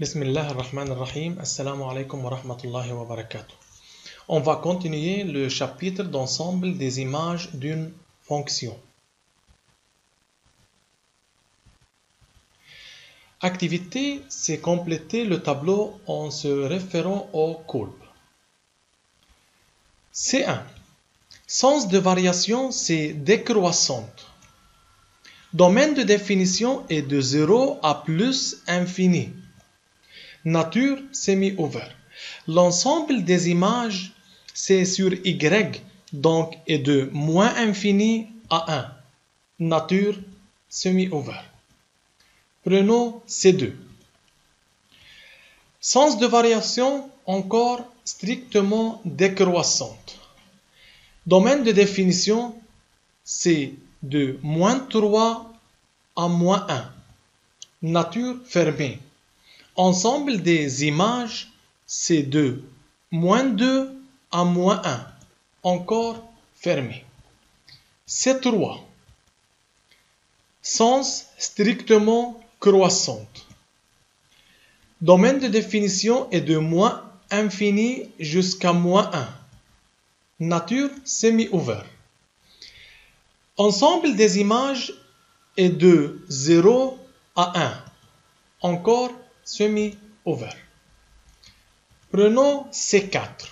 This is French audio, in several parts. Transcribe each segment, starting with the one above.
Bismillah ar-Rahman ar-Rahim. Assalamu alaikum wa rahmatullahi wa barakatuh. On va continuer le chapitre d'ensemble des images d'une fonction. Activité, c'est compléter le tableau en se référant aux courbes. C1. Sens de variation, c'est décroissante. Domaine de définition est de 0 à plus infini. Nature semi-ouvert. L'ensemble des images, c'est sur Y, donc est de moins infini à 1. Nature semi-ouvert. Prenons C2. Sens de variation encore strictement décroissante. Domaine de définition, c'est de moins 3 à moins 1. Nature fermée. Ensemble des images, c'est de moins 2 à moins 1. Encore fermé. C3. Sens strictement croissante. Domaine de définition est de moins infini jusqu'à moins 1. Nature semi-ouvert. Ensemble des images est de 0 à 1. Encore semi-ouvert. Prenons C4.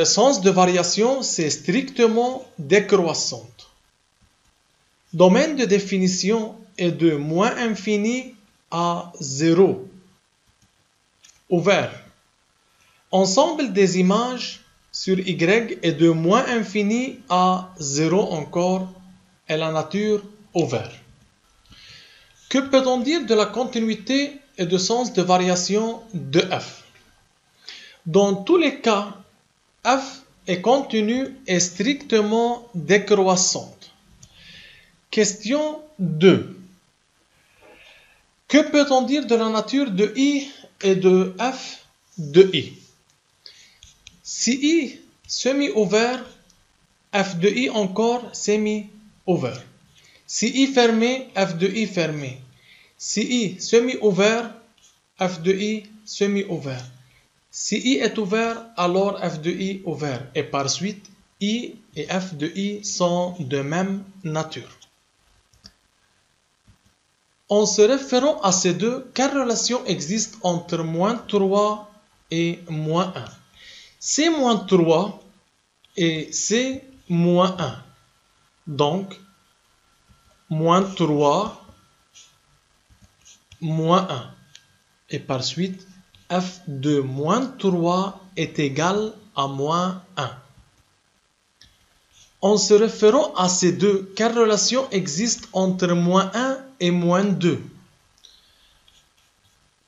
Sens de variation, c'est strictement décroissante. Domaine de définition est de moins infini à 0. Ouvert. Ensemble des images sur Y est de moins infini à 0 encore et la nature ouverte. Que peut-on dire de la continuité et de sens de variation de f? Dans tous les cas, f est continue et strictement décroissante. Question 2. Que peut-on dire de la nature de i et de f de i? Si i semi-ouvert, f de i encore semi-ouvert. Si i fermé, f de i fermé. Si i semi-ouvert, f de i semi-ouvert. Si i est ouvert, alors f de i ouvert. Et par suite, i et f de i sont de même nature. En se référant à ces deux, quelle relation existe entre moins 3 et moins 1? C'est moins 3 et c'est moins 1. Donc, moins 3, moins 1. Et par suite, f de moins 3 est égal à moins 1. En se référant à ces deux, quelle relation existe entre moins 1 et moins 2?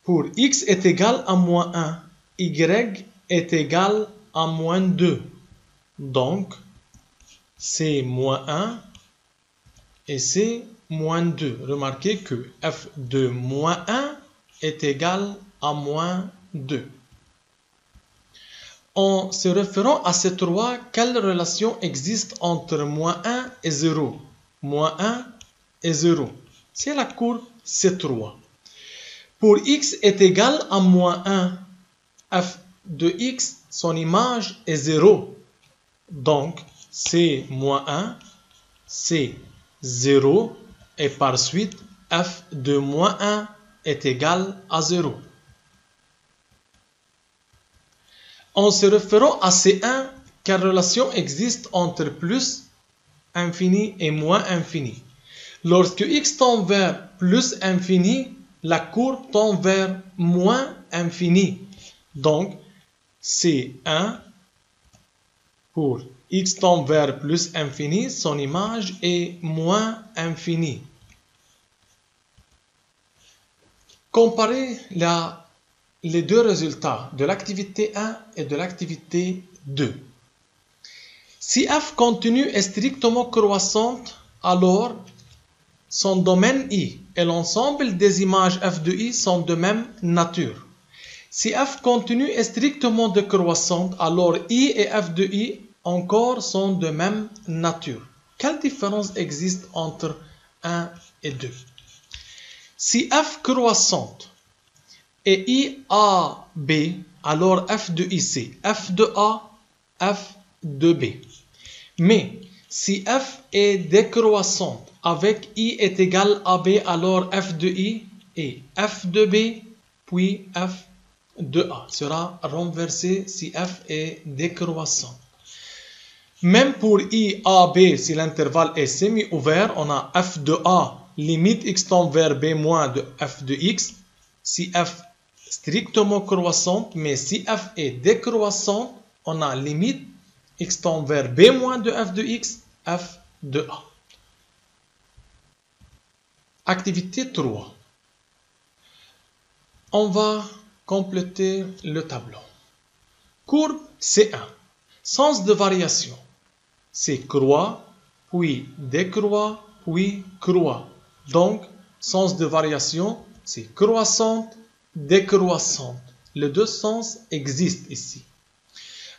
Pour x est égal à moins 1, y est égal à moins 2. Donc, c'est moins 1 et c'est moins 2. Remarquez que f de moins 1 est égal à moins 2. En se référant à ces trois, quelle relation existe entre moins 1 et 0? Moins 1 et 0. C'est la courbe C3. Pour x est égal à moins 1, f de x, son image est 0. Donc, c'est moins 1, c'est 0, et par suite, f de moins 1 est égal à 0. En se référant à C1, quelle relation existe entre plus infini et moins infini? Lorsque x tend vers plus infini, la courbe tend vers moins infini. Donc, C1 pour x tend vers plus infini, son image est moins infini. Comparez les deux résultats de l'activité 1 et de l'activité 2. Si f continue est strictement croissante, alors son domaine i et l'ensemble des images f de i sont de même nature. Si f continue est strictement décroissante, alors i et f de i encore sont de même nature. Quelle différence existe entre 1 et 2? Si f croissante et I A B, alors f de I c'est f de A, f de B. Mais si f est décroissante avec I est égal à B, alors f de I est f de B, puis f de A sera renversé si f est décroissant. Même pour I, A, B, si l'intervalle est semi-ouvert, on a f de A, limite x tend vers B moins de f de x. Si f strictement croissante, mais si f est décroissante, on a limite x tend vers B moins de f de x, f de A. Activité 3. On va compléter le tableau. Courbe C1. Sens de variation. C'est croît, puis décroît, puis croît. Donc, sens de variation, c'est croissante, décroissante. Les deux sens existent ici.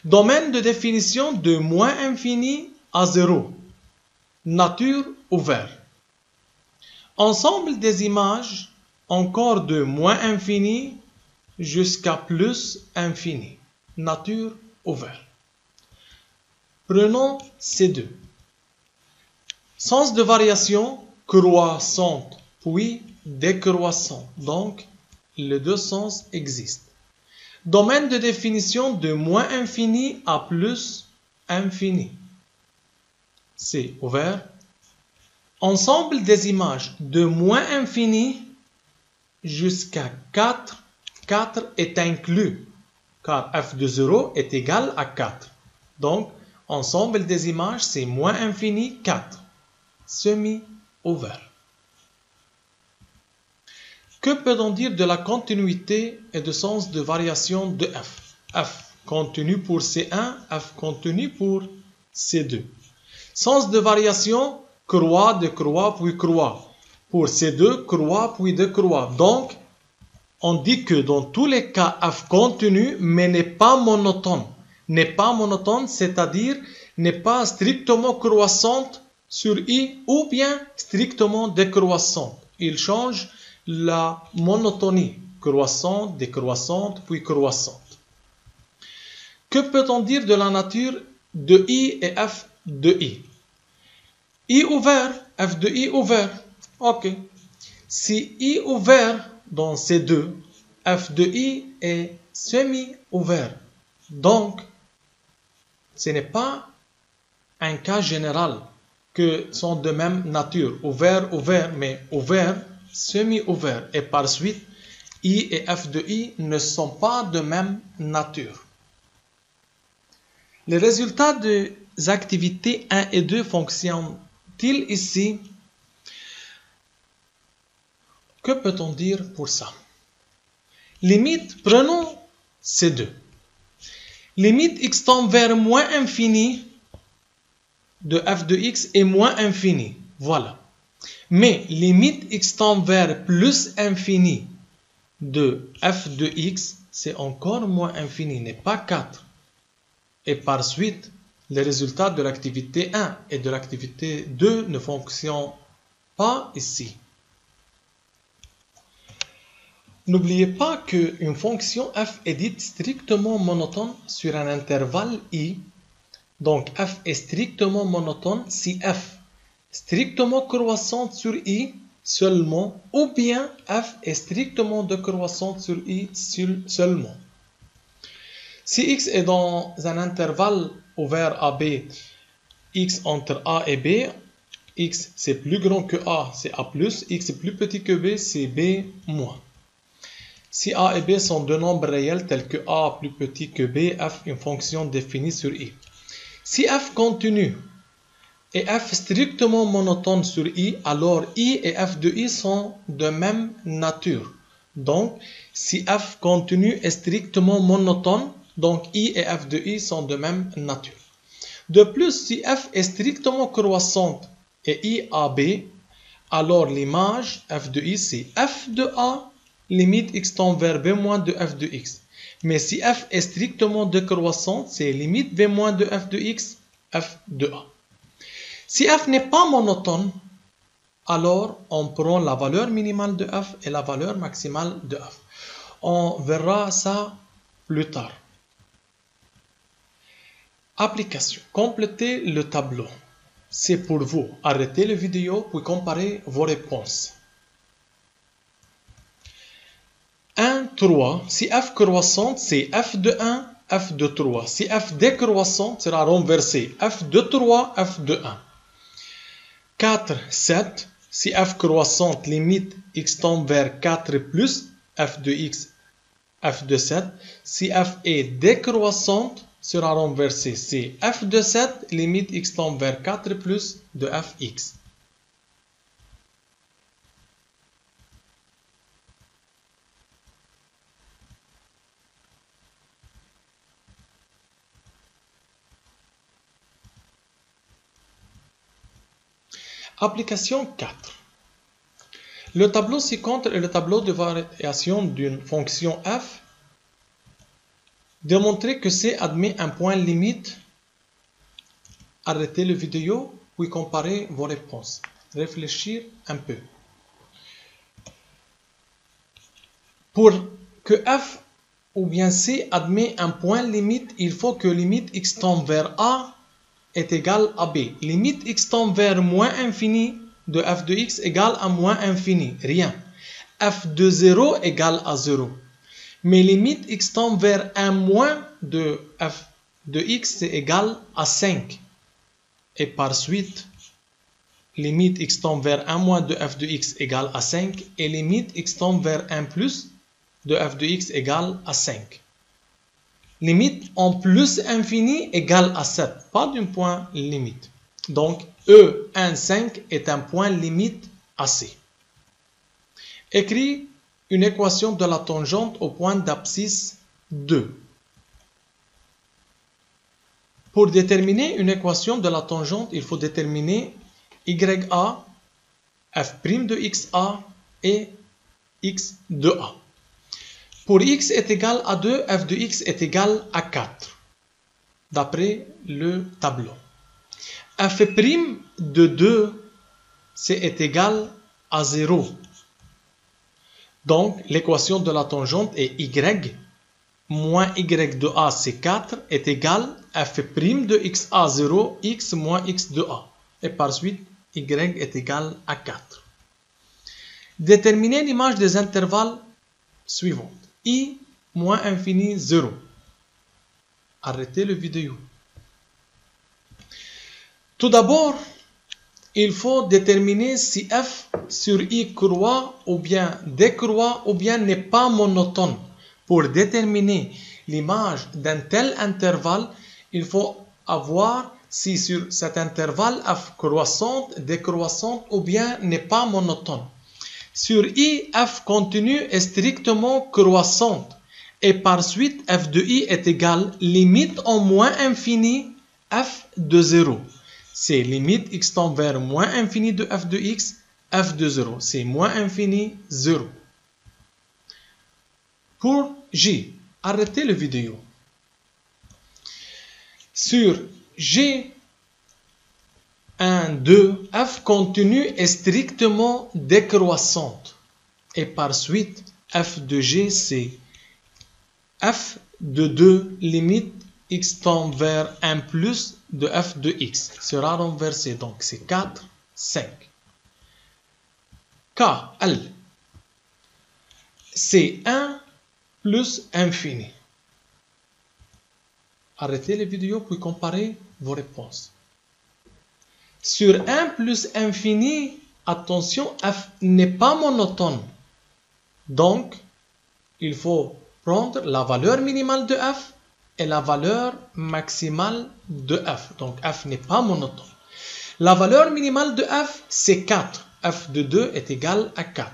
Domaine de définition de moins infini à 0. Nature ouverte. Ensemble des images, encore de moins infini jusqu'à plus infini. Nature ouverte. Prenons ces deux. Sens de variation, croissante, puis décroissante. Donc, les deux sens existent. Domaine de définition de moins infini à plus infini. C'est ouvert. Ensemble des images de moins infini jusqu'à 4. 4 est inclus, car f de 0 est égal à 4. Donc, ensemble des images, c'est moins infini 4. Semi-ouvert. Que peut-on dire de la continuité et de sens de variation de f? F continu pour C1, f continu pour C2. Sens de variation, croît, décroît, puis croît. Pour C2, croît, puis décroît. Donc, on dit que dans tous les cas, f continu, mais n'est pas monotone. N'est pas monotone, c'est-à-dire n'est pas strictement croissante sur I ou bien strictement décroissante. Il change la monotonie, croissante, décroissante, puis croissante. Que peut-on dire de la nature de I et f de I? I ouvert, f de I ouvert. Ok. Si I ouvert dans ces deux, f de I est semi-ouvert. Donc, ce n'est pas un cas général que sont de même nature. Ouvert, ouvert, mais ouvert, semi-ouvert. Et par suite, I et f de I ne sont pas de même nature. Les résultats des activités 1 et 2 fonctionnent-ils ici? Que peut-on dire pour ça? Limite, prenons ces deux. Limite x tend vers moins infini de f de x est moins infini. Voilà. Mais limite x tend vers plus infini de f de x, c'est encore moins infini, n'est pas 4. Et par suite, les résultats de l'activité 1 et de l'activité 2 ne fonctionnent pas ici. N'oubliez pas qu'une fonction f est dite strictement monotone sur un intervalle i. Donc f est strictement monotone si f strictement croissante sur i seulement, ou bien f est strictement décroissante sur i seulement. Si x est dans un intervalle ouvert AB, x entre a et b, x c'est plus grand que a, c'est a+, x est plus petit que b, c'est b-. Si a et b sont deux nombres réels tels que a plus petit que b, f une fonction définie sur i. Si f continue et f strictement monotone sur i, alors i et f de i sont de même nature. Donc, si f continue est strictement monotone, donc i et f de i sont de même nature. De plus, si f est strictement croissante et i a b, alors l'image f de i c'est f de a, limite x tend vers b moins de f de x. Mais si f est strictement décroissante, c'est limite b moins de f de x, f de a. Si f n'est pas monotone, alors on prend la valeur minimale de f et la valeur maximale de f. On verra ça plus tard. Application. Complétez le tableau. C'est pour vous. Arrêtez la vidéo puis comparez vos réponses. 1, 3. Si f croissante, c'est f de 1, f de 3. Si f décroissante, sera renversé. F de 3, f de 1. 4, 7. Si f croissante, limite x tend vers 4 plus f de x, f de 7. Si f est décroissante, sera renversé. C'est f de 7, limite x tend vers 4 plus de fx. Application 4. Le tableau ci-contre est le tableau de variation d'une fonction f. Démontrez que C admet un point limite. Arrêtez la vidéo, puis comparez vos réponses. Réfléchir un peu. Pour que f ou bien C admet un point limite, il faut que limite x tend vers A est égal à B. Limite x tend vers moins infini de f de x égale à moins infini. Rien. F de 0 égale à 0. Mais limite x tend vers 1 moins de f de x c'est égal à 5. Et par suite, limite x tend vers 1 moins de f de x égale à 5. Et limite x tend vers 1 plus de f de x égale à 5. Limite en plus infini égale à 7, pas d'un point limite. Donc, E1,5 est un point limite à C. Écris une équation de la tangente au point d'abscisse 2. Pour déterminer une équation de la tangente, il faut déterminer YA, f' de XA et x de A. Pour x est égal à 2, f de x est égal à 4, d'après le tableau. F' de 2, est égal à 0. Donc, l'équation de la tangente est y moins y de a, c'est 4, est égal à f' de xa 0, x moins x de a. Et par suite, y est égal à 4. Déterminez l'image des intervalles suivants. I moins infini 0. Arrêtez la vidéo. Tout d'abord, il faut déterminer si f sur i croît ou bien décroît ou bien n'est pas monotone. Pour déterminer l'image d'un tel intervalle, il faut avoir si sur cet intervalle f croissante, décroissante ou bien n'est pas monotone. Sur i, f continue est strictement croissante et par suite f de i est égal limite en moins infini f de 0. C'est limite x tend vers moins infini de f de x, f de 0. C'est moins infini 0. Pour J, arrêtez la vidéo. Sur G, 1, 2, f continue est strictement décroissante. Et par suite, f de g, c'est f de 2 limite x tend vers 1 plus de f de x. Sera renversé. Donc, c'est 4, 5. K, L, c'est 1 plus infini. Arrêtez les vidéos puis comparez vos réponses. Sur 1 plus infini, attention, f n'est pas monotone. Donc, il faut prendre la valeur minimale de f et la valeur maximale de f. Donc, f n'est pas monotone. La valeur minimale de f, c'est 4. f de 2 est égal à 4.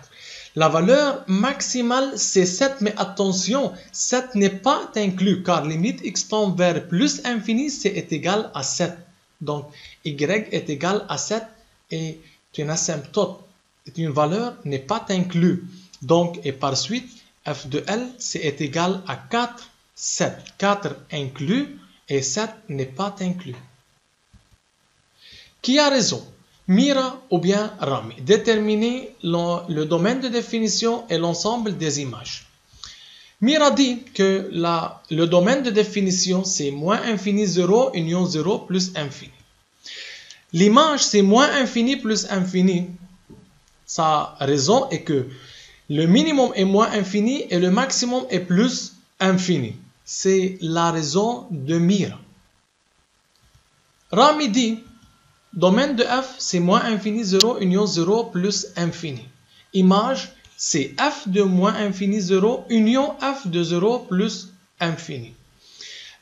La valeur maximale, c'est 7, mais attention, 7 n'est pas inclus, car limite x tend vers plus infini, c'est égal à 7. Donc, y est égal à 7 et une asymptote, une valeur n'est pas inclue. Donc, et par suite, f de L, c'est égal à 4, 7. 4 inclus et 7 n'est pas inclus. Qui a raison? Mira ou bien Rami? Déterminez le domaine de définition et l'ensemble des images. Mira dit que le domaine de définition, c'est moins infini 0, union 0 plus infini. L'image, c'est moins infini plus infini. Sa raison est que le minimum est moins infini et le maximum est plus infini. C'est la raison de Mira. Rami dit, domaine de f, c'est moins infini 0, union 0 plus infini. Image, c'est f de moins infini 0, union f de 0 plus infini.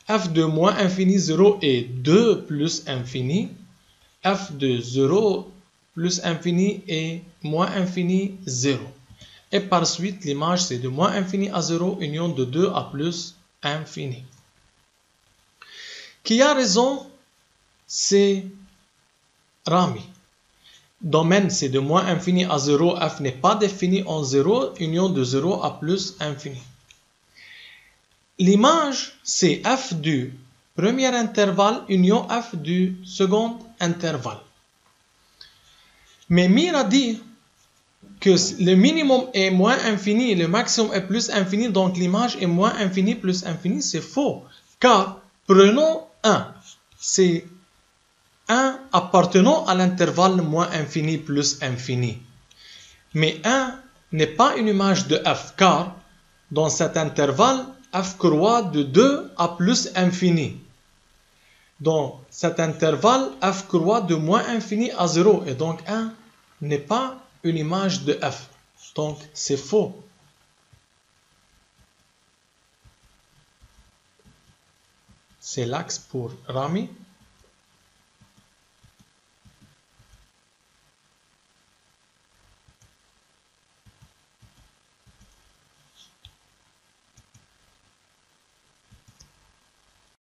F de moins infini 0 est 2 plus infini. F de 0 plus infini est moins infini 0. Et par suite, l'image, c'est de moins infini à 0, union de 2 à plus infini. Qui a raison? C'est Rami. Domaine, c'est de moins infini à 0, f n'est pas défini en 0, union de 0 à plus infini. L'image, c'est f du premier intervalle, union f du second intervalle. Mais Mira dit que le minimum est moins infini et le maximum est plus infini, donc l'image est moins infini plus infini, c'est faux. Car, prenons 1, c'est 1 appartenant à l'intervalle moins infini plus infini. Mais 1 n'est pas une image de f, car dans cet intervalle, f croît de 2 à plus infini. Dans cet intervalle, f croît de moins infini à 0, et donc 1 n'est pas une image de f. Donc c'est faux. C'est l'axe pour Rami.